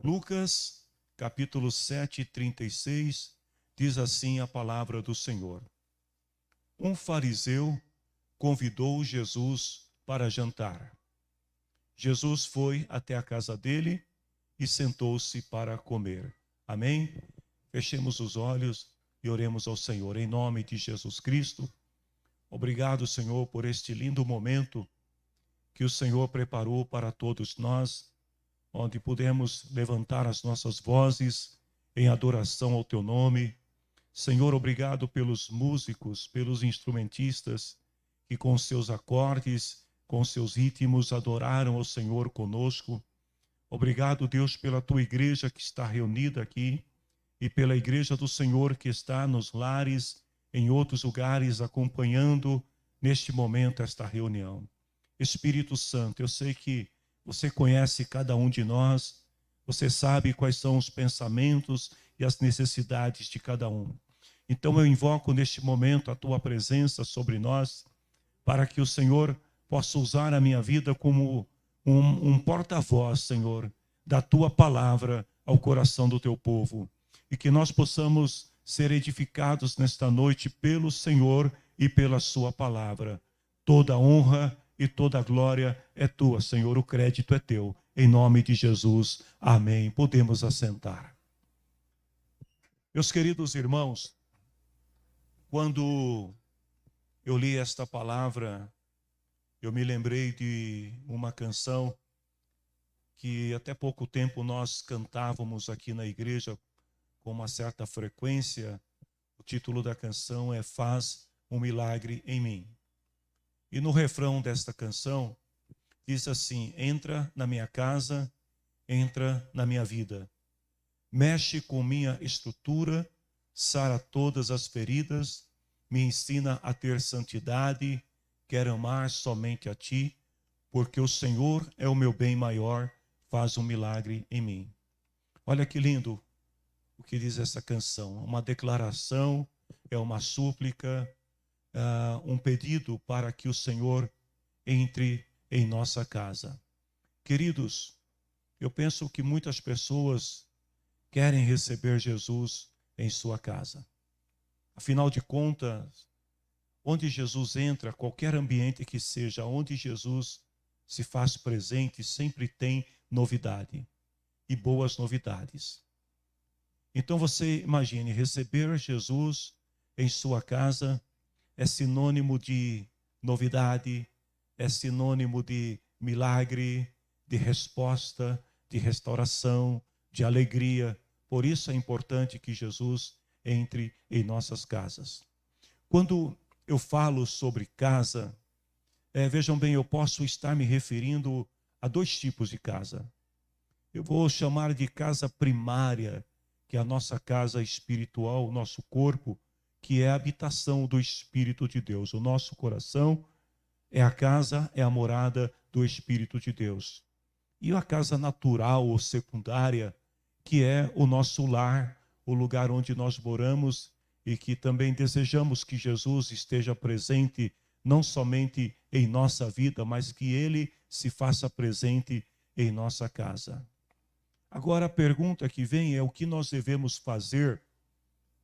Lucas, capítulo 7, 36, diz assim a palavra do Senhor. Um fariseu convidou Jesus para jantar. Jesus foi até a casa dele e sentou-se para comer. Amém? Fechemos os olhos e oremos ao Senhor. Em nome de Jesus Cristo, obrigado, Senhor, por este lindo momento que o Senhor preparou para todos nós, onde pudemos levantar as nossas vozes em adoração ao Teu nome. Senhor, obrigado pelos músicos, pelos instrumentistas que com seus acordes, com seus ritmos adoraram ao Senhor conosco. Obrigado, Deus, pela Tua igreja que está reunida aqui e pela igreja do Senhor que está nos lares, em outros lugares, acompanhando neste momento esta reunião. Espírito Santo, eu sei que você conhece cada um de nós, você sabe quais são os pensamentos e as necessidades de cada um. Então eu invoco neste momento a Tua presença sobre nós, para que o Senhor possa usar a minha vida como um porta-voz, Senhor, da Tua palavra ao coração do Teu povo. E que nós possamos ser edificados nesta noite pelo Senhor e pela Sua palavra. Toda honra e toda glória é Tua, Senhor, o crédito é Teu. Em nome de Jesus, amém. Podemos assentar. Meus queridos irmãos, quando eu li esta palavra, eu me lembrei de uma canção que até pouco tempo nós cantávamos aqui na igreja com uma certa frequência. O título da canção é Faz um Milagre em Mim. E no refrão desta canção, diz assim: entra na minha casa, entra na minha vida. Mexe com minha estrutura, sara todas as feridas, me ensina a ter santidade, quero amar somente a Ti, porque o Senhor é o meu bem maior, faz um milagre em mim. Olha que lindo o que diz essa canção, uma declaração, é uma súplica, um pedido para que o Senhor entre em nossa casa. Queridos, eu penso que muitas pessoas querem receber Jesus em sua casa. Afinal de contas, onde Jesus entra, qualquer ambiente que seja, onde Jesus se faz presente, sempre tem novidade e boas novidades. Então você imagine, receber Jesus em sua casa é sinônimo de novidade, é sinônimo de milagre, de resposta, de restauração, de alegria. Por isso é importante que Jesus entre em nossas casas. Quando eu falo sobre casa, vejam bem, eu posso estar me referindo a dois tipos de casa. Eu vou chamar de casa primária, que é a nossa casa espiritual, o nosso corpo, que é a habitação do Espírito de Deus. O nosso coração é a casa, é a morada do Espírito de Deus. E a casa natural ou secundária, que é o nosso lar, o lugar onde nós moramos e que também desejamos que Jesus esteja presente, não somente em nossa vida, mas que Ele se faça presente em nossa casa. Agora a pergunta que vem é o que nós devemos fazer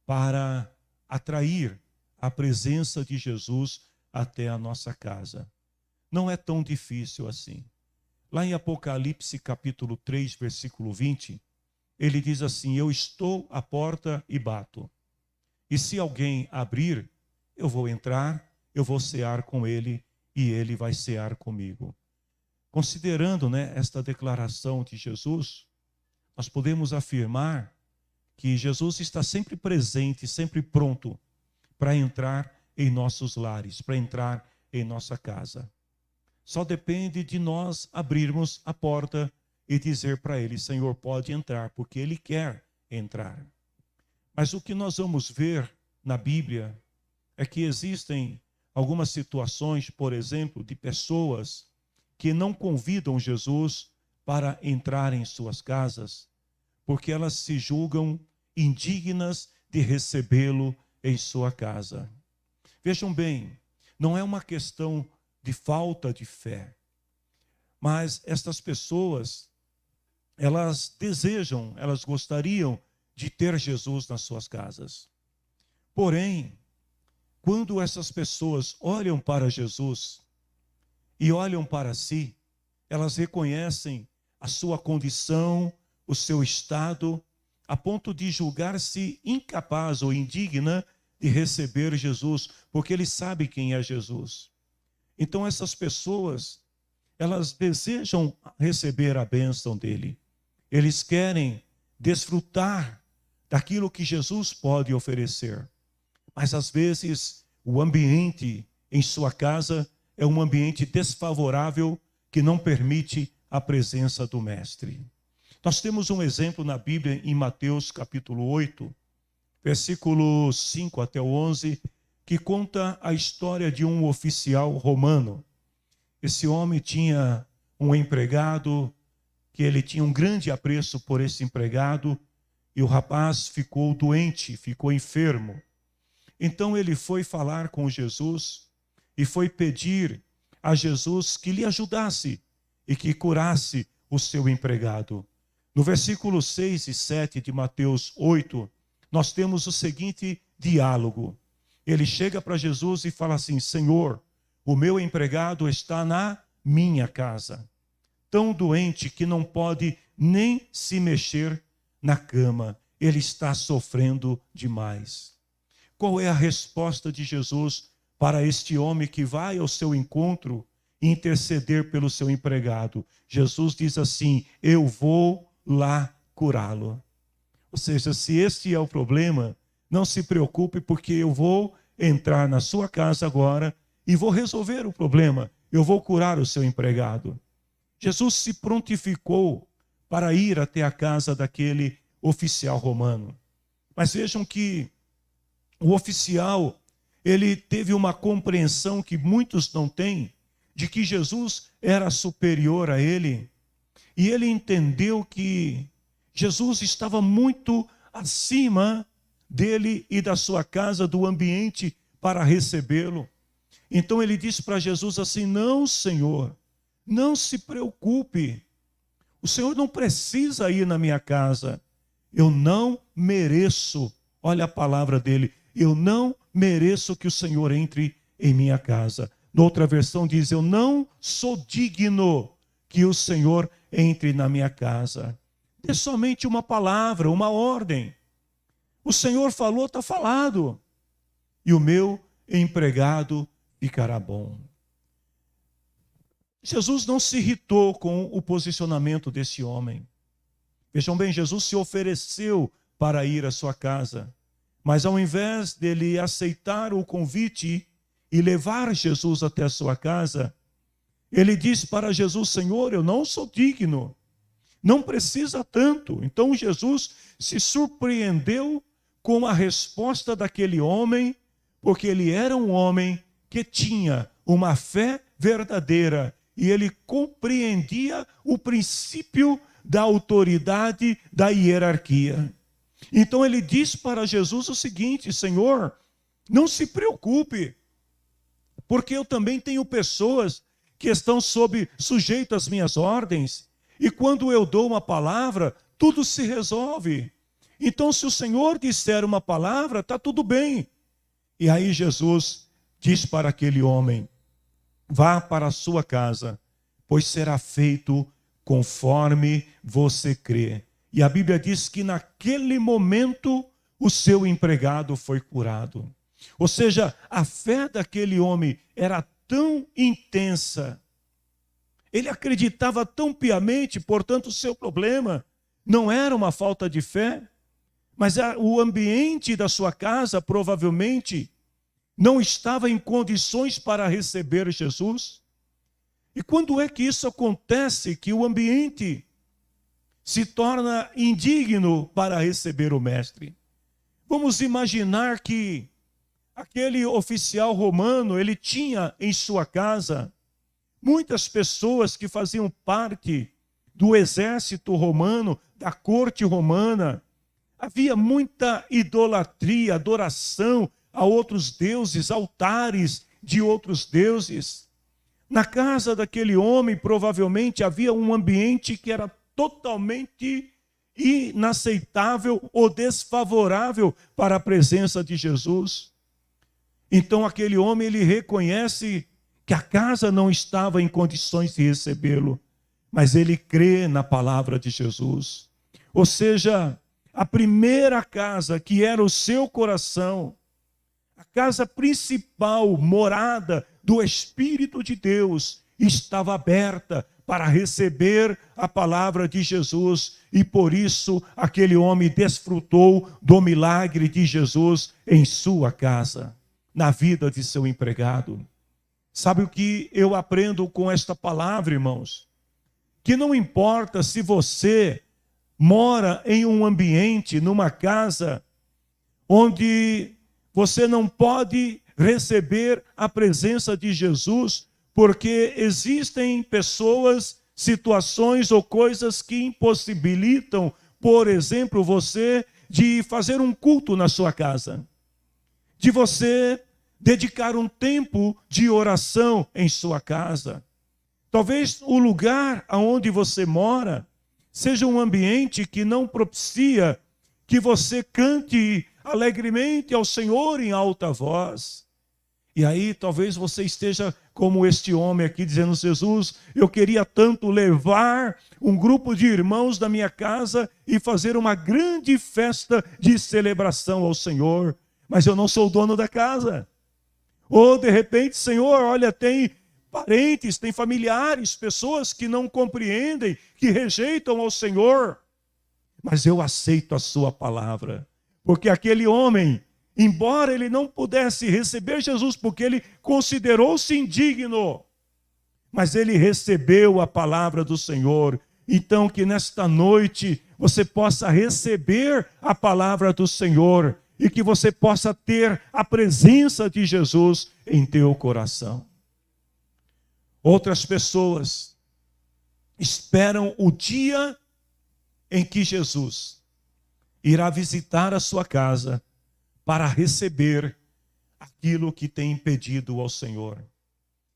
para atrair a presença de Jesus até a nossa casa. Não é tão difícil assim. Lá em Apocalipse capítulo 3, versículo 20, ele diz assim: eu estou à porta e bato. E se alguém abrir, eu vou entrar, eu vou cear com ele e ele vai cear comigo. Considerando, esta declaração de Jesus, nós podemos afirmar que Jesus está sempre presente, sempre pronto para entrar em nossos lares, para entrar em nossa casa. Só depende de nós abrirmos a porta e dizer para Ele: Senhor, pode entrar, porque Ele quer entrar. Mas o que nós vamos ver na Bíblia é que existem algumas situações, por exemplo, de pessoas que não convidam Jesus para entrar em suas casas, porque elas se julgam indignas de recebê-lo em sua casa. Vejam bem, não é uma questão de falta de fé, mas estas pessoas, elas desejam, elas gostariam de ter Jesus nas suas casas. Porém, quando essas pessoas olham para Jesus e olham para si, elas reconhecem a sua condição, o seu estado, a ponto de julgar-se incapaz ou indigna de receber Jesus, porque eles sabem quem é Jesus. Então essas pessoas, elas desejam receber a bênção dele. Eles querem desfrutar daquilo que Jesus pode oferecer. Mas às vezes o ambiente em sua casa é um ambiente desfavorável que não permite a presença do Mestre. Nós temos um exemplo na Bíblia em Mateus capítulo 8, versículo 5 até o 11, que conta a história de um oficial romano. Esse homem tinha um empregado, que ele tinha um grande apreço por esse empregado, e o rapaz ficou doente, ficou enfermo. Então ele foi falar com Jesus e foi pedir a Jesus que lhe ajudasse e que curasse o seu empregado. No versículo 6 e 7 de Mateus 8, nós temos o seguinte diálogo. Ele chega para Jesus e fala assim: Senhor, o meu empregado está na minha casa, tão doente que não pode nem se mexer na cama. Ele está sofrendo demais. Qual é a resposta de Jesus para este homem que vai ao seu encontro e interceder pelo seu empregado? Jesus diz assim: eu vou lá curá-lo. Ou seja, se este é o problema, não se preocupe, porque eu vou entrar na sua casa agora e vou resolver o problema. Eu vou curar o seu empregado. Jesus se prontificou para ir até a casa daquele oficial romano. Mas vejam que o oficial, ele teve uma compreensão que muitos não têm, de que Jesus era superior a ele. E ele entendeu que Jesus estava muito acima dele e da sua casa, do ambiente para recebê-lo. Então ele disse para Jesus assim: não, Senhor, não se preocupe. O Senhor não precisa ir na minha casa. Eu não mereço. Olha a palavra dele: eu não mereço que o Senhor entre em minha casa. Noutra versão diz: eu não sou digno que o Senhor entre na minha casa. É somente uma palavra, uma ordem. O Senhor falou, está falado. E o meu empregado ficará bom. Jesus não se irritou com o posicionamento desse homem. Vejam bem, Jesus se ofereceu para ir à sua casa. Mas ao invés dele aceitar o convite e levar Jesus até a sua casa, ele disse para Jesus: Senhor, eu não sou digno. Não precisa tanto. Então Jesus se surpreendeu com a resposta daquele homem, porque ele era um homem que tinha uma fé verdadeira e ele compreendia o princípio da autoridade, da hierarquia. Então ele diz para Jesus o seguinte: Senhor, não se preocupe, porque eu também tenho pessoas que estão sujeitas às minhas ordens, e quando eu dou uma palavra, tudo se resolve. Então, se o Senhor disser uma palavra, está tudo bem. E aí Jesus diz para aquele homem: vá para a sua casa, pois será feito conforme você crê. E a Bíblia diz que naquele momento o seu empregado foi curado. Ou seja, a fé daquele homem era tão intensa, ele acreditava tão piamente, portanto o seu problema não era uma falta de fé, mas o ambiente da sua casa provavelmente não estava em condições para receber Jesus. E quando é que isso acontece, que o ambiente se torna indigno para receber o Mestre? Vamos imaginar que aquele oficial romano, ele tinha em sua casa muitas pessoas que faziam parte do exército romano, da corte romana. Havia muita idolatria, adoração a outros deuses, altares de outros deuses. Na casa daquele homem, provavelmente, havia um ambiente que era totalmente inaceitável ou desfavorável para a presença de Jesus. Então aquele homem, ele reconhece que a casa não estava em condições de recebê-lo, mas ele crê na palavra de Jesus. Ou seja, a primeira casa, que era o seu coração, a casa principal, morada do Espírito de Deus, estava aberta para receber a palavra de Jesus, e por isso aquele homem desfrutou do milagre de Jesus em sua casa, na vida de seu empregado. Sabe o que eu aprendo com esta palavra, irmãos? Que não importa se você mora em um ambiente, numa casa, onde você não pode receber a presença de Jesus, porque existem pessoas, situações ou coisas que impossibilitam, por exemplo, você de fazer um culto na sua casa, de você dedicar um tempo de oração em sua casa. Talvez o lugar onde você mora seja um ambiente que não propicia que você cante alegremente ao Senhor em alta voz. E aí talvez você esteja como este homem aqui, dizendo: Jesus, eu queria tanto levar um grupo de irmãos da minha casa e fazer uma grande festa de celebração ao Senhor, mas eu não sou o dono da casa. Ou de repente, Senhor, olha, tem parentes, tem familiares, pessoas que não compreendem, que rejeitam ao Senhor, mas eu aceito a sua palavra, porque aquele homem, embora ele não pudesse receber Jesus, porque ele considerou-se indigno, mas ele recebeu a palavra do Senhor. Então que nesta noite você possa receber a palavra do Senhor e que você possa ter a presença de Jesus em teu coração. Outras pessoas esperam o dia em que Jesus irá visitar a sua casa para receber aquilo que tem pedido ao Senhor.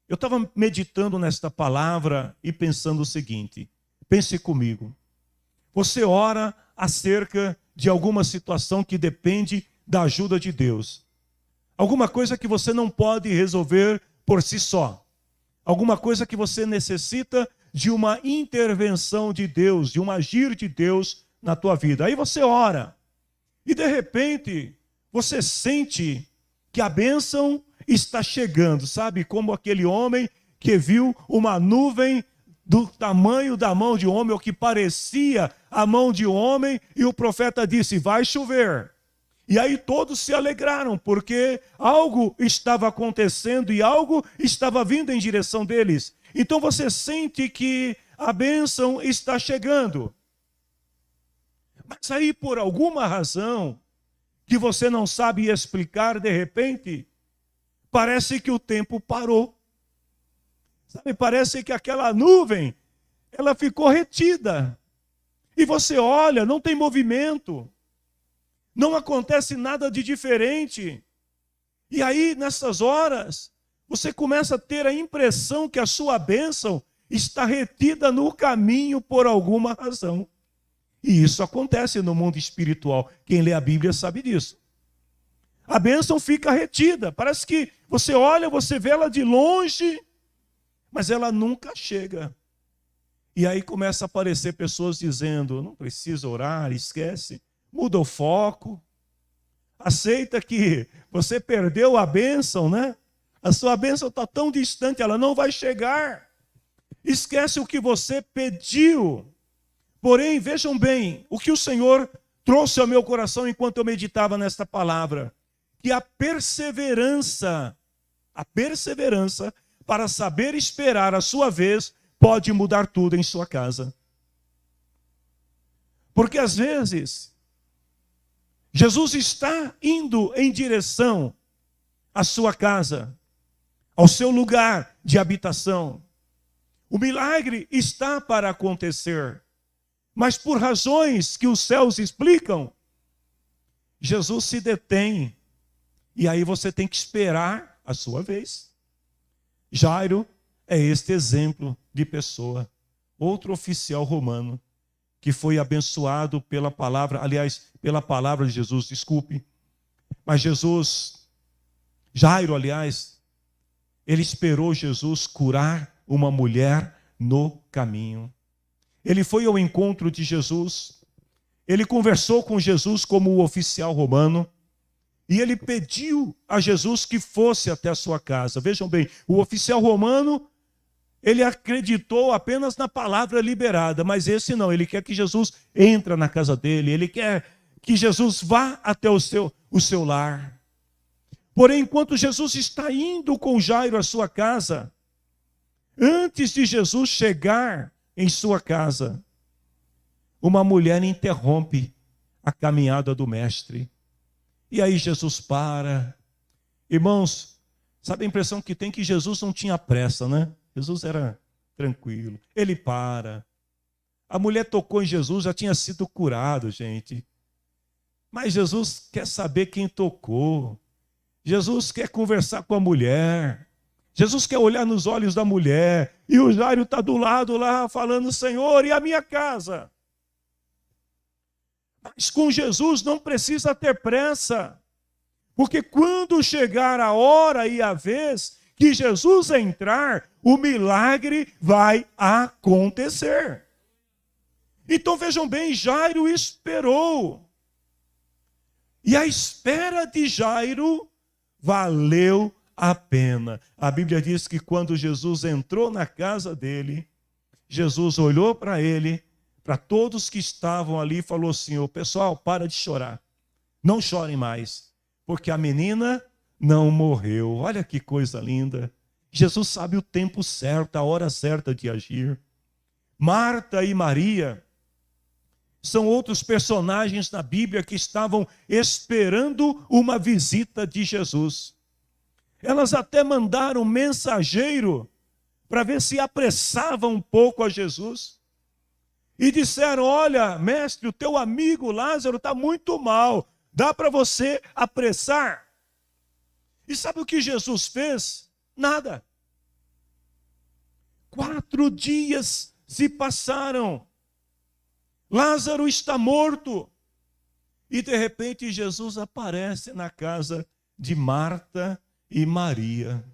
Eu estava meditando nesta palavra e pensando o seguinte: pense comigo. Você ora acerca de alguma situação que depende da ajuda de Deus. Alguma coisa que você não pode resolver por si só. Alguma coisa que você necessita de uma intervenção de Deus, de um agir de Deus na tua vida. Aí você ora e de repente você sente que a bênção está chegando, sabe? Como aquele homem que viu uma nuvem do tamanho da mão de um homem, ou que parecia a mão de um homem, e o profeta disse: vai chover. E aí todos se alegraram, porque algo estava acontecendo e algo estava vindo em direção deles. Então você sente que a bênção está chegando. Mas aí, por alguma razão que você não sabe explicar, de repente, parece que o tempo parou. Sabe, parece que aquela nuvem, ela ficou retida. E você olha, não tem movimento. Não acontece nada de diferente. E aí, nessas horas, você começa a ter a impressão que a sua bênção está retida no caminho por alguma razão. E isso acontece no mundo espiritual. Quem lê a Bíblia sabe disso. A bênção fica retida. Parece que você olha, você vê ela de longe, mas ela nunca chega. E aí começa a aparecer pessoas dizendo: não precisa orar, esquece. Muda o foco. Aceita que você perdeu a bênção, né? A sua bênção está tão distante, ela não vai chegar. Esquece o que você pediu. Porém, vejam bem, o que o Senhor trouxe ao meu coração enquanto eu meditava nesta palavra. Que a perseverança para saber esperar a sua vez, pode mudar tudo em sua casa. Porque às vezes, Jesus está indo em direção à sua casa, ao seu lugar de habitação. O milagre está para acontecer, mas por razões que os céus explicam, Jesus se detém, e aí você tem que esperar a sua vez. Jairo é este exemplo de pessoa, outro oficial romano, que foi abençoado pela palavra, aliás, pela palavra de Jesus, desculpe. Mas Jairo, aliás, ele esperou Jesus curar uma mulher no caminho. Ele foi ao encontro de Jesus, ele conversou com Jesus como o oficial romano, e ele pediu a Jesus que fosse até a sua casa. Vejam bem, o oficial romano, ele acreditou apenas na palavra liberada, mas esse não, ele quer que Jesus entre na casa dele, ele quer que Jesus vá até o seu lar. Porém, enquanto Jesus está indo com Jairo à sua casa, antes de Jesus chegar em sua casa, uma mulher interrompe a caminhada do mestre. E aí Jesus para. Irmãos, sabe a impressão que tem que Jesus não tinha pressa, né? Jesus era tranquilo. Ele para. A mulher tocou em Jesus, já tinha sido curado, gente. Mas Jesus quer saber quem tocou. Jesus quer conversar com a mulher. Jesus quer olhar nos olhos da mulher. E o Jairo está do lado lá falando: Senhor, e a minha casa? Mas com Jesus não precisa ter pressa. Porque quando chegar a hora e a vez que Jesus entrar, o milagre vai acontecer. Então vejam bem, Jairo esperou. E a espera de Jairo valeu a pena. A Bíblia diz que quando Jesus entrou na casa dele, Jesus olhou para ele, para todos que estavam ali, e falou assim: ô pessoal, para de chorar. Não chorem mais, porque a menina não morreu. Olha que coisa linda. Jesus sabe o tempo certo, a hora certa de agir. Marta e Maria são outros personagens na Bíblia que estavam esperando uma visita de Jesus. Elas até mandaram um mensageiro para ver se apressava um pouco a Jesus. E disseram: olha, mestre, o teu amigo Lázaro está muito mal. Dá para você apressar? E sabe o que Jesus fez? Nada. 4 dias se passaram. Lázaro está morto. E de repente Jesus aparece na casa de Marta e Maria.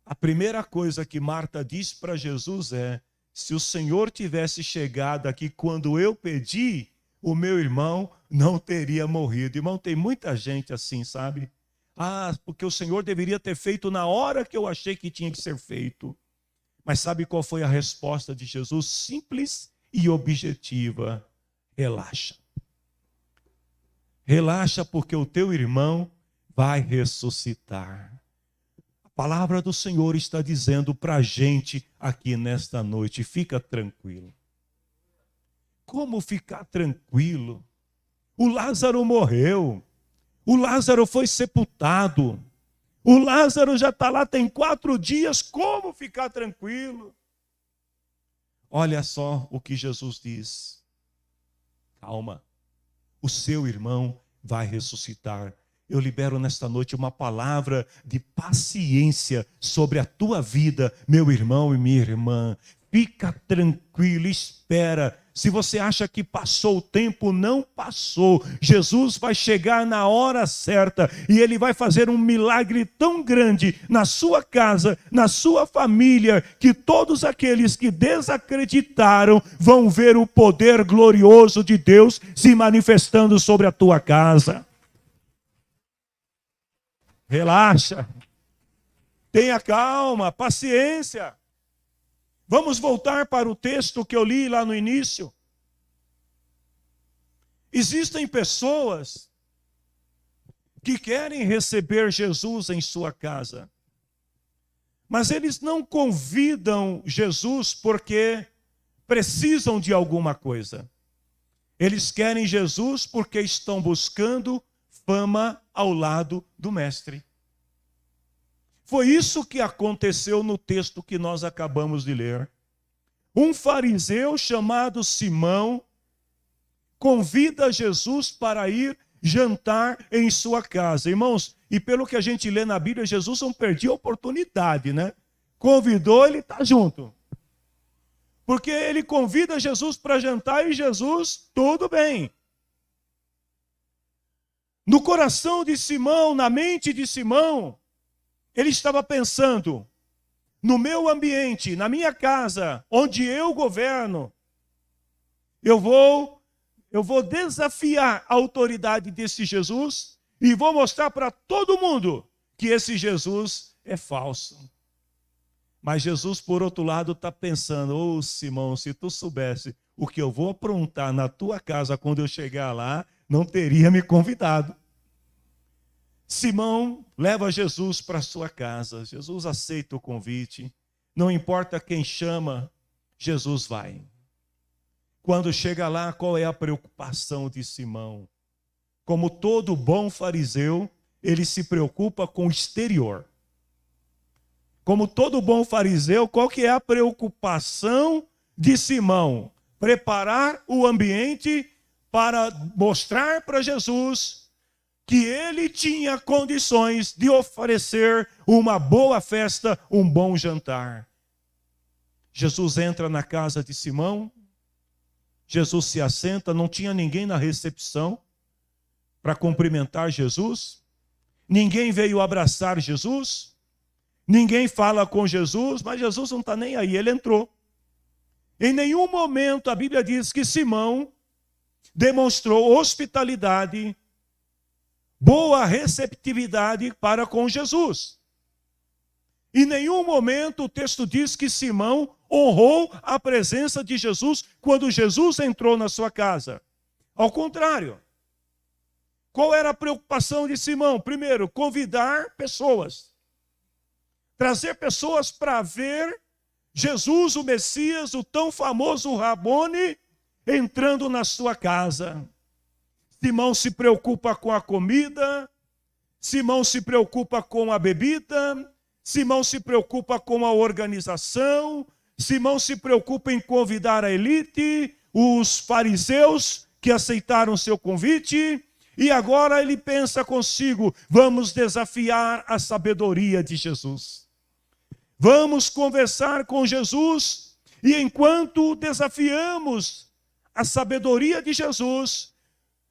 A primeira coisa que Marta diz para Jesus é: se o Senhor tivesse chegado aqui quando eu pedi, o meu irmão não teria morrido. Irmão, tem muita gente assim, sabe? Ah, porque o Senhor deveria ter feito na hora que eu achei que tinha que ser feito. Mas sabe qual foi a resposta de Jesus? Simples e objetiva: relaxa. Relaxa, porque o teu irmão vai ressuscitar. A palavra do Senhor está dizendo para a gente aqui nesta noite: fica tranquilo. Como ficar tranquilo? O Lázaro morreu. O Lázaro foi sepultado. O Lázaro já está lá tem 4 dias. Como ficar tranquilo? Olha só o que Jesus diz: calma, o seu irmão vai ressuscitar. Eu libero nesta noite uma palavra de paciência sobre a tua vida, meu irmão e minha irmã. Fica tranquilo, espera. Se você acha que passou o tempo, não passou. Jesus vai chegar na hora certa e Ele vai fazer um milagre tão grande na sua casa, na sua família, que todos aqueles que desacreditaram vão ver o poder glorioso de Deus se manifestando sobre a tua casa. Relaxa, tenha calma, paciência. Vamos voltar para o texto que eu li lá no início. Existem pessoas que querem receber Jesus em sua casa, mas eles não convidam Jesus porque precisam de alguma coisa. Eles querem Jesus porque estão buscando fama ao lado do mestre. Foi isso que aconteceu no texto que nós acabamos de ler. Um fariseu chamado Simão convida Jesus para ir jantar em sua casa. Irmãos, e pelo que a gente lê na Bíblia, Jesus não perdia a oportunidade, né? Convidou, ele está junto. Porque ele convida Jesus para jantar e Jesus, tudo bem. No coração de Simão, na mente de Simão, ele estava pensando, no meu ambiente, na minha casa, onde eu governo, eu vou desafiar a autoridade desse Jesus e vou mostrar para todo mundo que esse Jesus é falso. Mas Jesus, por outro lado, está pensando, ô Simão, se tu soubesse o que eu vou aprontar na tua casa quando eu chegar lá, não teria me convidado. Simão leva Jesus para sua casa. Jesus aceita o convite. Não importa quem chama, Jesus vai. Quando chega lá, qual é a preocupação de Simão? Como todo bom fariseu, ele se preocupa com o exterior. Como todo bom fariseu, qual que é a preocupação de Simão? Preparar o ambiente para mostrar para Jesus que ele tinha condições de oferecer uma boa festa, um bom jantar. Jesus entra na casa de Simão, Jesus se assenta, não tinha ninguém na recepção para cumprimentar Jesus, ninguém veio abraçar Jesus, ninguém fala com Jesus, mas Jesus não está nem aí, ele entrou. Em nenhum momento a Bíblia diz que Simão demonstrou hospitalidade, boa receptividade para com Jesus. Em nenhum momento o texto diz que Simão honrou a presença de Jesus quando Jesus entrou na sua casa. Ao contrário. Qual era a preocupação de Simão? Primeiro, convidar pessoas. Trazer pessoas para ver Jesus, o Messias, o tão famoso Rabone, entrando na sua casa. Simão se preocupa com a comida, Simão se preocupa com a bebida, Simão se preocupa com a organização, Simão se preocupa em convidar a elite, os fariseus que aceitaram seu convite, e agora ele pensa consigo, vamos desafiar a sabedoria de Jesus. Vamos conversar com Jesus, e enquanto desafiamos a sabedoria de Jesus,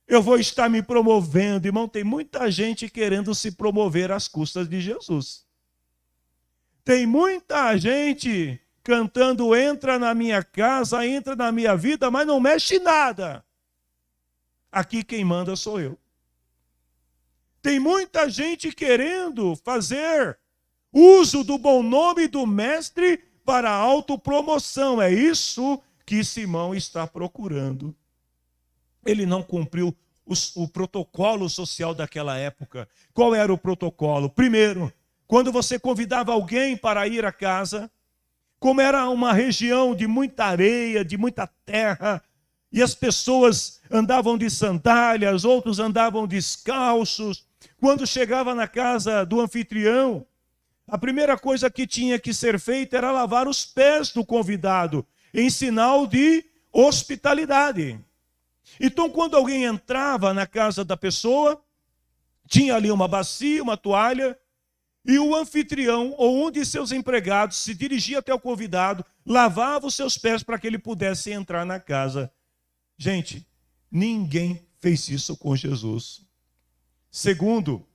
eu vou estar me promovendo. Irmão, tem muita gente querendo se promover às custas de Jesus. Tem muita gente cantando, entra na minha casa, entra na minha vida, mas não mexe nada. Aqui quem manda sou eu. Tem muita gente querendo fazer uso do bom nome do mestre para autopromoção. É isso que Simão está procurando. Ele não cumpriu o protocolo social daquela época. Qual era o protocolo? Primeiro, quando você convidava alguém para ir à casa, como era uma região de muita areia, de muita terra, e as pessoas andavam de sandálias, outros andavam descalços, quando chegava na casa do anfitrião, a primeira coisa que tinha que ser feita era lavar os pés do convidado, em sinal de hospitalidade. Então, quando alguém entrava na casa da pessoa, tinha ali uma bacia, uma toalha, e o anfitrião ou um de seus empregados se dirigia até o convidado, lavava os seus pés para que ele pudesse entrar na casa. Gente, ninguém fez isso com Jesus. Segundo,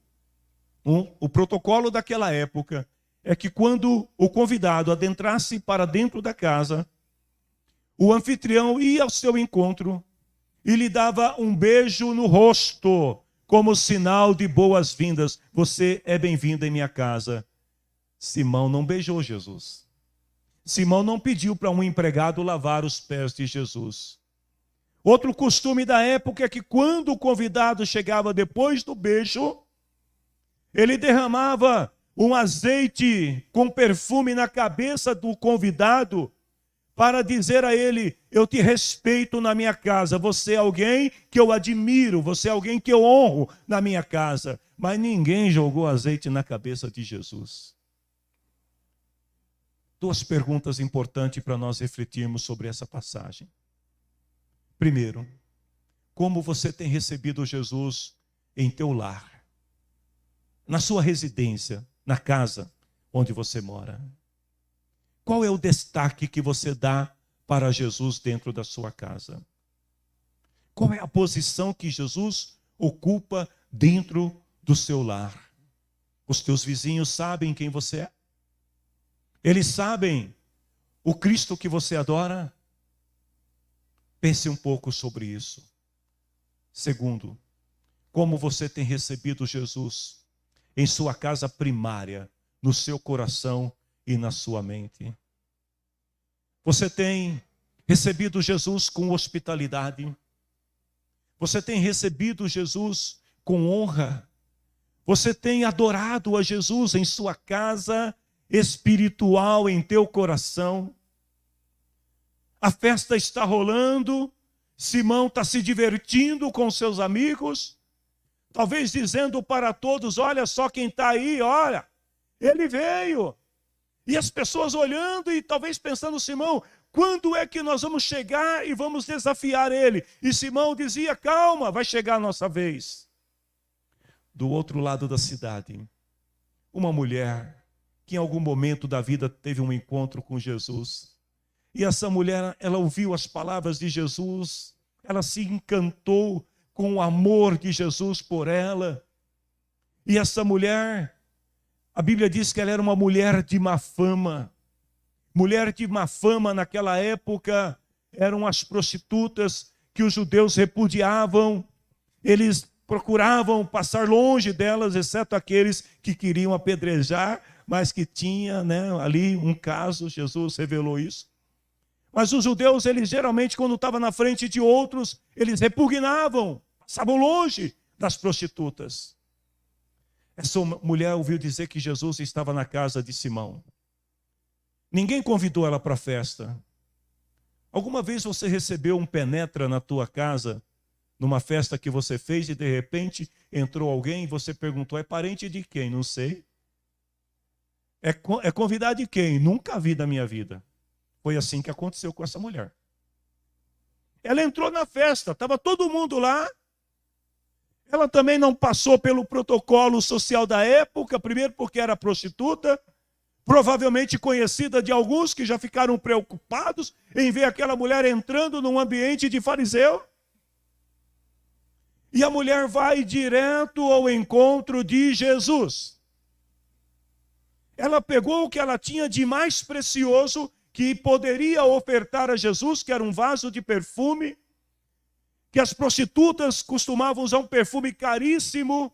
o protocolo daquela época é que quando o convidado adentrasse para dentro da casa, o anfitrião ia ao seu encontro e lhe dava um beijo no rosto, como sinal de boas-vindas. Você é bem-vindo em minha casa. Simão não beijou Jesus. Simão não pediu para um empregado lavar os pés de Jesus. Outro costume da época é que quando o convidado chegava depois do beijo, ele derramava um azeite com perfume na cabeça do convidado para dizer a ele, eu te respeito na minha casa, você é alguém que eu admiro, você é alguém que eu honro na minha casa. Mas ninguém jogou azeite na cabeça de Jesus. Duas perguntas importantes para nós refletirmos sobre essa passagem. Primeiro, como você tem recebido Jesus em teu lar, na sua residência, na casa onde você mora? Qual é o destaque que você dá para Jesus dentro da sua casa? Qual é a posição que Jesus ocupa dentro do seu lar? Os teus vizinhos sabem quem você é? Eles sabem o Cristo que você adora? Pense um pouco sobre isso. Segundo, como você tem recebido Jesus em sua casa primária, no seu coração e na sua mente? Você tem recebido Jesus com hospitalidade? Você tem recebido Jesus com honra? Você tem adorado a Jesus em sua casa espiritual, em teu coração? A festa está rolando, Simão está se divertindo com seus amigos, talvez dizendo para todos: olha só quem está aí, olha, ele veio. E as pessoas olhando e talvez pensando: Simão, quando é que nós vamos chegar e vamos desafiar ele? E Simão dizia: calma, vai chegar a nossa vez. Do outro lado da cidade, uma mulher que em algum momento da vida teve um encontro com Jesus. E essa mulher, ela ouviu as palavras de Jesus, ela se encantou com o amor de Jesus por ela. E essa mulher, a Bíblia diz que ela era uma mulher de má fama. Mulher de má fama naquela época eram as prostitutas que os judeus repudiavam. Eles procuravam passar longe delas, exceto aqueles que queriam apedrejar, mas que tinha, ali um caso, Jesus revelou isso. Mas os judeus, eles geralmente, quando estavam na frente de outros, eles repugnavam, passavam longe das prostitutas. Essa mulher ouviu dizer que Jesus estava na casa de Simão. Ninguém convidou ela para a festa. Alguma vez você recebeu um penetra na tua casa, numa festa que você fez, e de repente entrou alguém e você perguntou: é parente de quem? Não sei. É convidado de quem? Nunca vi da minha vida. Foi assim que aconteceu com essa mulher. Ela entrou na festa, estava todo mundo lá. Ela também não passou pelo protocolo social da época, primeiro porque era prostituta, provavelmente conhecida de alguns que já ficaram preocupados em ver aquela mulher entrando num ambiente de fariseu. E a mulher vai direto ao encontro de Jesus. Ela pegou o que ela tinha de mais precioso que poderia ofertar a Jesus, que era um vaso de perfume, que as prostitutas costumavam usar um perfume caríssimo,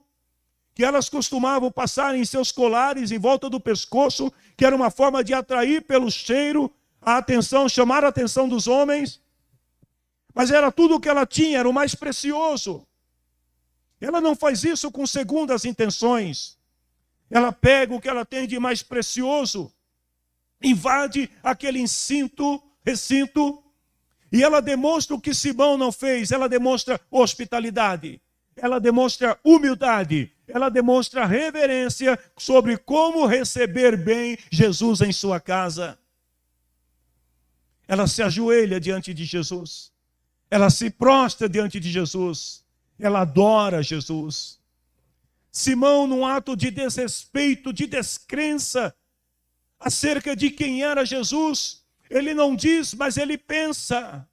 que elas costumavam passar em seus colares em volta do pescoço, que era uma forma de atrair pelo cheiro a atenção, chamar a atenção dos homens. Mas era tudo o que ela tinha, era o mais precioso. Ela não faz isso com segundas intenções. Ela pega o que ela tem de mais precioso, invade aquele recinto, e ela demonstra o que Simão não fez. Ela demonstra hospitalidade, ela demonstra humildade, ela demonstra reverência sobre como receber bem Jesus em sua casa. Ela se ajoelha diante de Jesus, ela se prostra diante de Jesus, ela adora Jesus. Simão, num ato de desrespeito, de descrença acerca de quem era Jesus, ele não diz, mas ele pensa.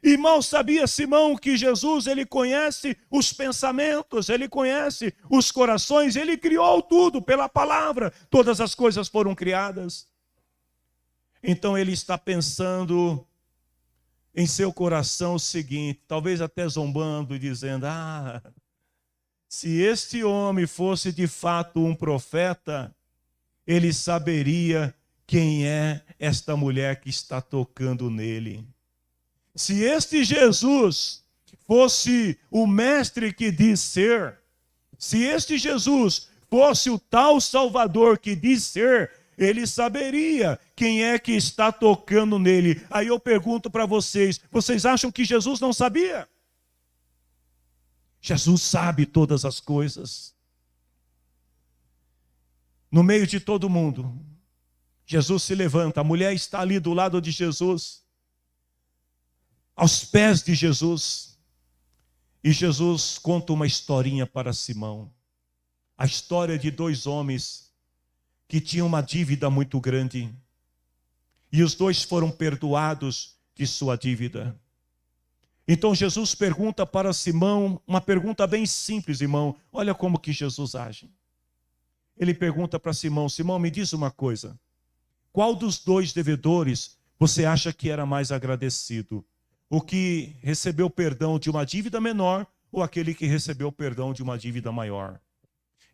E mal sabia Simão que Jesus, ele conhece os pensamentos, ele conhece os corações, ele criou tudo pela palavra, todas as coisas foram criadas. Então ele está pensando em seu coração o seguinte, talvez até zombando e dizendo: se este homem fosse de fato um profeta, ele saberia quem é esta mulher que está tocando nele. Se este Jesus fosse o mestre que diz ser, se este Jesus fosse o tal Salvador que diz ser, ele saberia quem é que está tocando nele. Aí eu pergunto para vocês, vocês acham que Jesus não sabia? Jesus sabe todas as coisas. No meio de todo mundo, Jesus se levanta, a mulher está ali do lado de Jesus, aos pés de Jesus, e Jesus conta uma historinha para Simão, a história de dois homens que tinham uma dívida muito grande. E os dois foram perdoados de sua dívida. Então Jesus pergunta para Simão, uma pergunta bem simples, irmão. Olha como que Jesus age. Ele pergunta para Simão: Simão, me diz uma coisa. Qual dos dois devedores você acha que era mais agradecido? O que recebeu perdão de uma dívida menor ou aquele que recebeu perdão de uma dívida maior?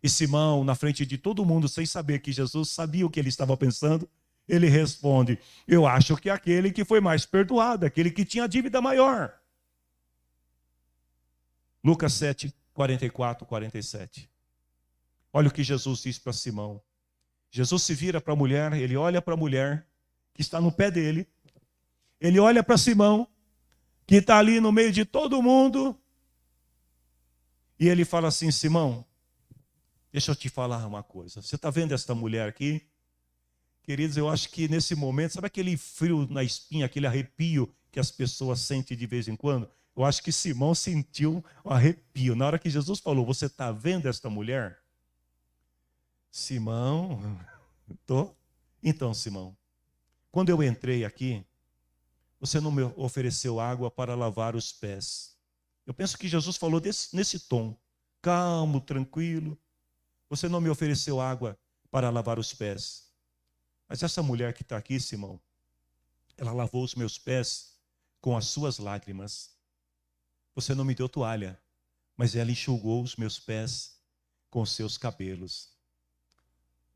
E Simão, na frente de todo mundo, sem saber que Jesus sabia o que ele estava pensando, ele responde: eu acho que aquele que foi mais perdoado, aquele que tinha dívida maior. Lucas 7, 44, 47. Olha o que Jesus diz para Simão. Jesus se vira para a mulher, ele olha para a mulher que está no pé dele, ele olha para Simão, que está ali no meio de todo mundo, e ele fala assim: Simão, deixa eu te falar uma coisa. Você está vendo esta mulher aqui? Queridos, eu acho que nesse momento, sabe aquele frio na espinha, aquele arrepio que as pessoas sentem de vez em quando? Eu acho que Simão sentiu um arrepio. Na hora que Jesus falou: você está vendo esta mulher? Simão, tô? Então, Simão, quando eu entrei aqui, você não me ofereceu água para lavar os pés. Eu penso que Jesus falou nesse tom, calmo, tranquilo. Você não me ofereceu água para lavar os pés. Mas essa mulher que está aqui, Simão, ela lavou os meus pés com as suas lágrimas. Você não me deu toalha, mas ela enxugou os meus pés com os seus cabelos.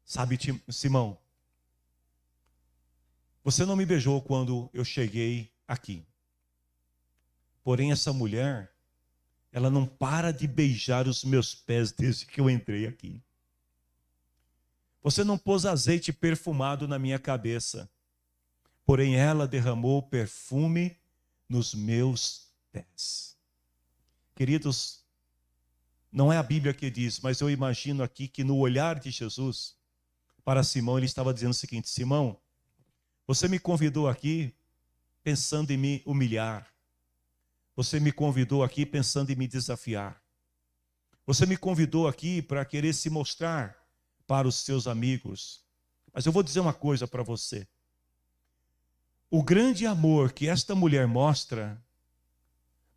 Sabe, Simão, você não me beijou quando eu cheguei aqui. Porém, essa mulher, ela não para de beijar os meus pés desde que eu entrei aqui. Você não pôs azeite perfumado na minha cabeça. Porém, ela derramou perfume nos meus pés. Queridos, não é a Bíblia que diz, mas eu imagino aqui que no olhar de Jesus para Simão, ele estava dizendo o seguinte: Simão, você me convidou aqui pensando em me humilhar. Você me convidou aqui pensando em me desafiar. Você me convidou aqui para querer se mostrar para os seus amigos. Mas eu vou dizer uma coisa para você. O grande amor que esta mulher mostra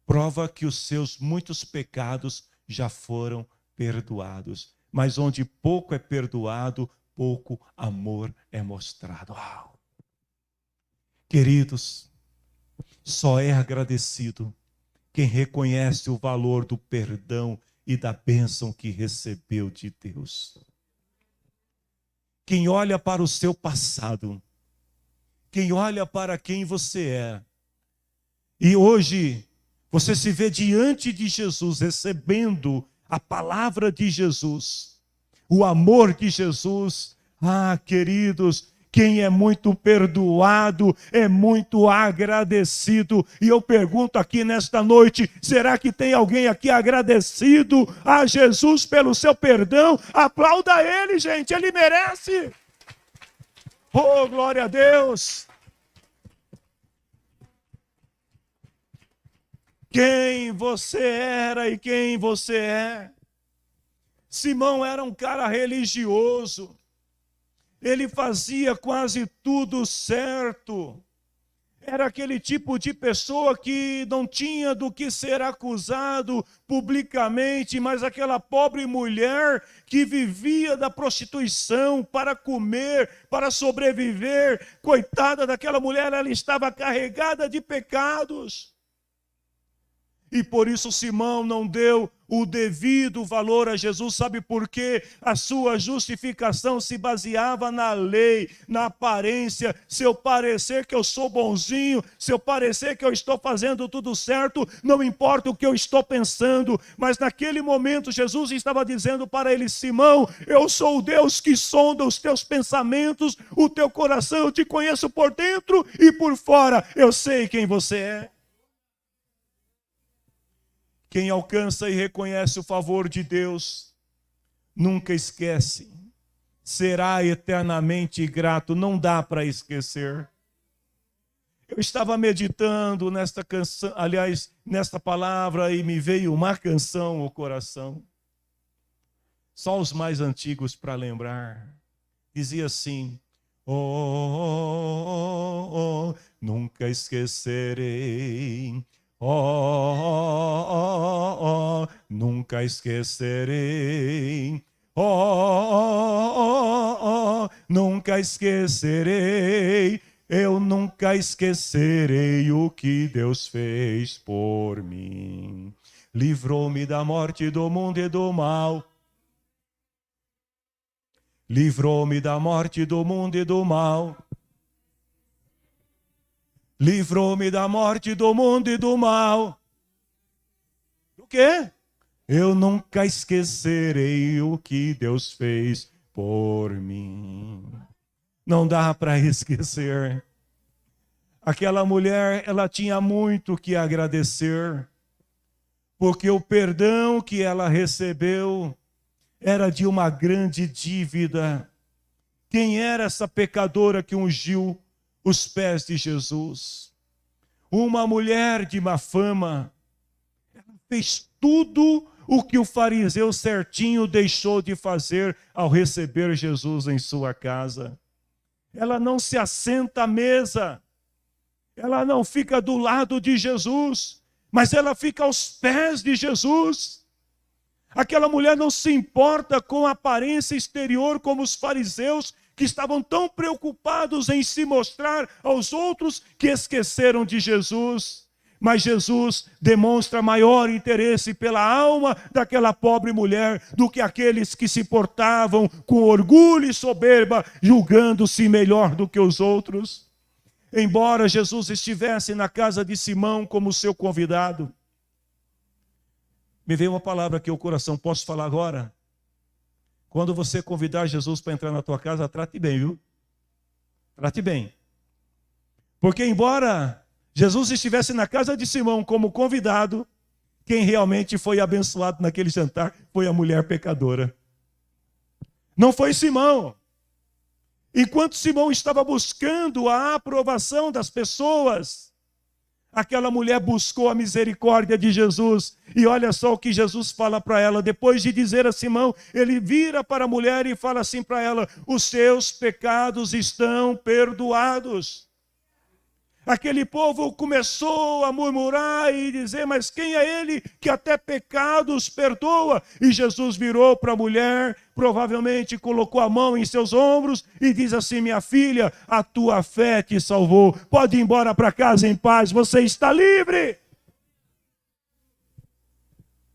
prova que os seus muitos pecados já foram perdoados. Mas onde pouco é perdoado, pouco amor é mostrado. Uau. Queridos, só é agradecido quem reconhece o valor do perdão e da bênção que recebeu de Deus. Quem olha para o seu passado, quem olha para quem você é, e hoje você se vê diante de Jesus, recebendo a palavra de Jesus, o amor de Jesus. Ah, queridos, quem é muito perdoado é muito agradecido. E eu pergunto aqui nesta noite: será que tem alguém aqui agradecido a Jesus pelo seu perdão? Aplauda ele, gente, ele merece. Oh, glória a Deus. Quem você era e quem você é. Simão era um cara religioso. Ele fazia quase tudo certo. Era aquele tipo de pessoa que não tinha do que ser acusado publicamente, mas aquela pobre mulher que vivia da prostituição para comer, para sobreviver. Coitada daquela mulher, ela estava carregada de pecados. E por isso Simão não deu o devido valor a Jesus. Sabe por quê? A sua justificação se baseava na lei, na aparência. Se eu parecer que eu sou bonzinho, se eu parecer que eu estou fazendo tudo certo, não importa o que eu estou pensando. Mas naquele momento Jesus estava dizendo para ele: Simão, eu sou o Deus que sonda os teus pensamentos, o teu coração. Eu te conheço por dentro e por fora. Eu sei quem você é. Quem alcança e reconhece o favor de Deus, nunca esquece. Será eternamente grato, não dá para esquecer. Eu estava meditando nesta canção, aliás, nesta palavra, e me veio uma canção ao coração. Só os mais antigos para lembrar. Dizia assim: oh, nunca esquecerei. Oh, nunca esquecerei. Nunca esquecerei. Eu nunca esquecerei o que Deus fez por mim. Livrou-me da morte, do mundo e do mal. Livrou-me da morte, do mundo e do mal. Livrou-me da morte, do mundo e do mal. O quê? Eu nunca esquecerei o que Deus fez por mim. Não dá para esquecer. Aquela mulher, ela tinha muito que agradecer, porque o perdão que ela recebeu era de uma grande dívida. Quem era essa pecadora que ungiu os pés de Jesus? Uma mulher de má fama. Ela fez tudo o que o fariseu certinho deixou de fazer ao receber Jesus em sua casa. Ela não se assenta à mesa. Ela não fica do lado de Jesus, mas ela fica aos pés de Jesus. Aquela mulher não se importa com a aparência exterior como os fariseus, que estavam tão preocupados em se mostrar aos outros que esqueceram de Jesus. Mas Jesus demonstra maior interesse pela alma daquela pobre mulher do que aqueles que se portavam com orgulho e soberba, julgando-se melhor do que os outros. Embora Jesus estivesse na casa de Simão como seu convidado, me veio uma palavra aqui ao coração, posso falar agora? Quando você convidar Jesus para entrar na tua casa, trate bem, viu? Trate bem. Porque embora Jesus estivesse na casa de Simão como convidado, quem realmente foi abençoado naquele jantar foi a mulher pecadora. Não foi Simão. Enquanto Simão estava buscando a aprovação das pessoas, aquela mulher buscou a misericórdia de Jesus. E olha só o que Jesus fala para ela. Depois de dizer a Simão, ele vira para a mulher e fala assim para ela: os seus pecados estão perdoados. Aquele povo começou a murmurar e dizer: mas quem é ele que até pecados perdoa? E Jesus virou para a mulher, provavelmente colocou a mão em seus ombros e diz assim: minha filha, a tua fé te salvou. Pode ir embora para casa em paz, você está livre.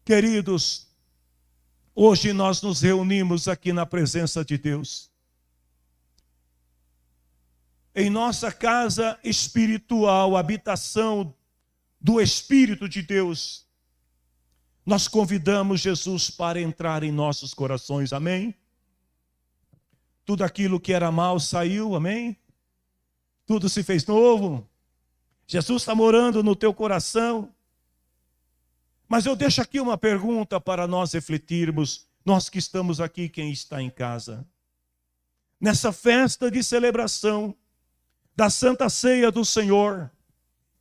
Queridos, hoje nós nos reunimos aqui na presença de Deus. Em nossa casa espiritual, habitação do Espírito de Deus, nós convidamos Jesus para entrar em nossos corações, amém? Tudo aquilo que era mal saiu, amém? Tudo se fez novo. Jesus está morando no teu coração. Mas eu deixo aqui uma pergunta para nós refletirmos, nós que estamos aqui, quem está em casa. Nessa festa de celebração da Santa Ceia do Senhor,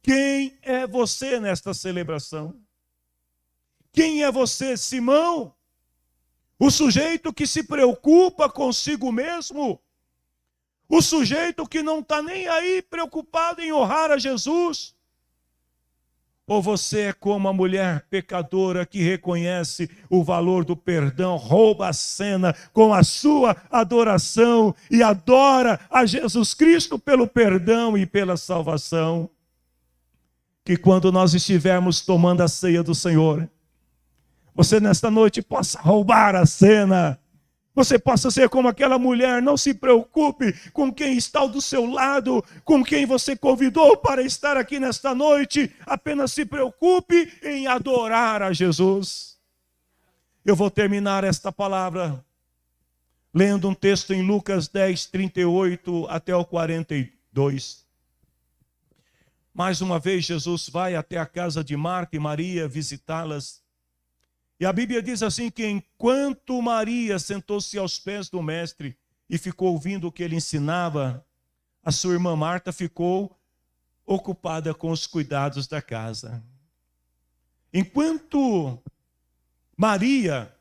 quem é você nesta celebração? Quem é você, Simão? O sujeito que se preocupa consigo mesmo? O sujeito que não está nem aí preocupado em honrar a Jesus? Ou você é como a mulher pecadora que reconhece o valor do perdão, rouba a cena com a sua adoração e adora a Jesus Cristo pelo perdão e pela salvação? Que quando nós estivermos tomando a ceia do Senhor, você nesta noite possa roubar a cena. Você possa ser como aquela mulher, não se preocupe com quem está do seu lado, com quem você convidou para estar aqui nesta noite, apenas se preocupe em adorar a Jesus. Eu vou terminar esta palavra lendo um texto em Lucas 10, 38 até o 42. Mais uma vez Jesus vai até a casa de Marta e Maria visitá-las. E a Bíblia diz assim que enquanto Maria sentou-se aos pés do mestre e ficou ouvindo o que ele ensinava, a sua irmã Marta ficou ocupada com os cuidados da casa. Enquanto Maria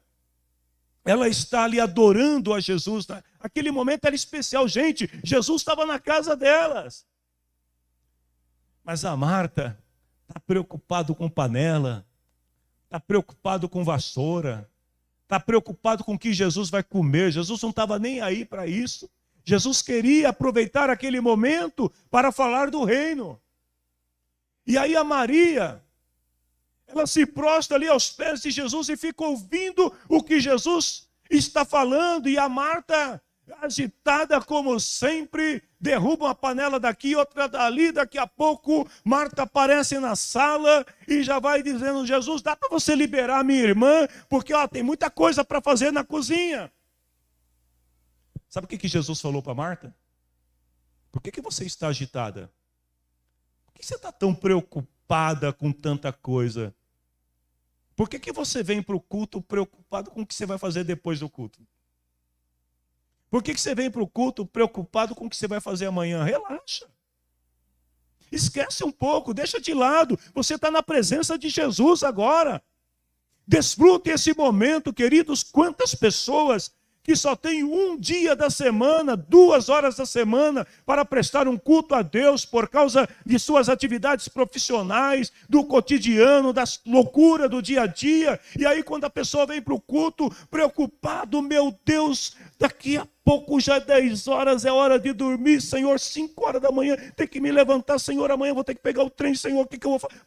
ela está ali adorando a Jesus. Aquele momento era especial, gente. Jesus estava na casa delas. Mas a Marta está preocupada com panela, está preocupado com vassoura, está preocupado com o que Jesus vai comer. Jesus não estava nem aí para isso. Jesus queria aproveitar aquele momento para falar do reino. E aí a Maria, ela se prostra ali aos pés de Jesus e fica ouvindo o que Jesus está falando. E a Marta, agitada como sempre, derruba uma panela daqui, outra dali. Daqui a pouco, Marta aparece na sala e já vai dizendo: Jesus, dá para você liberar a minha irmã? Porque tem muita coisa para fazer na cozinha. Sabe o que Jesus falou para Marta? Por que você está agitada? Por que você está tão preocupada com tanta coisa? Por que você vem para o culto preocupado com o que você vai fazer depois do culto? Por que você vem para o culto preocupado com o que você vai fazer amanhã? Relaxa. Esquece um pouco, deixa de lado. Você está na presença de Jesus agora. Desfrute esse momento, queridos. Quantas pessoas que só tem um dia da semana, 2 horas da semana, para prestar um culto a Deus por causa de suas atividades profissionais, do cotidiano, da loucura do dia a dia. E aí quando a pessoa vem para o culto preocupado: meu Deus, daqui a pouco já é 10 horas, é hora de dormir, Senhor, 5 horas da manhã, tem que me levantar, Senhor, amanhã vou ter que pegar o trem, Senhor, o que eu vou fazer?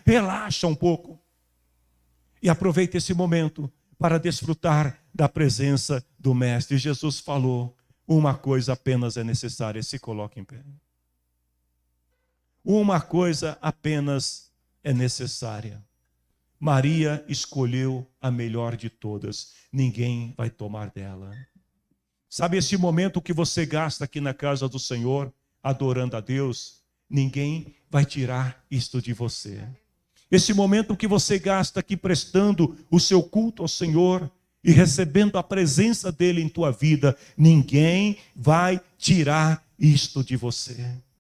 Relaxa um pouco. E aproveita esse momento para desfrutar da presença do Mestre. Jesus falou: uma coisa apenas é necessária. Se coloque em pé. Uma coisa apenas é necessária. Maria escolheu a melhor de todas. Ninguém vai tomar dela. Sabe esse momento que você gasta aqui na casa do Senhor, adorando a Deus? Ninguém vai tirar isto de você. Esse momento que você gasta aqui prestando o seu culto ao Senhor e recebendo a presença dEle em tua vida, ninguém vai tirar isto de você.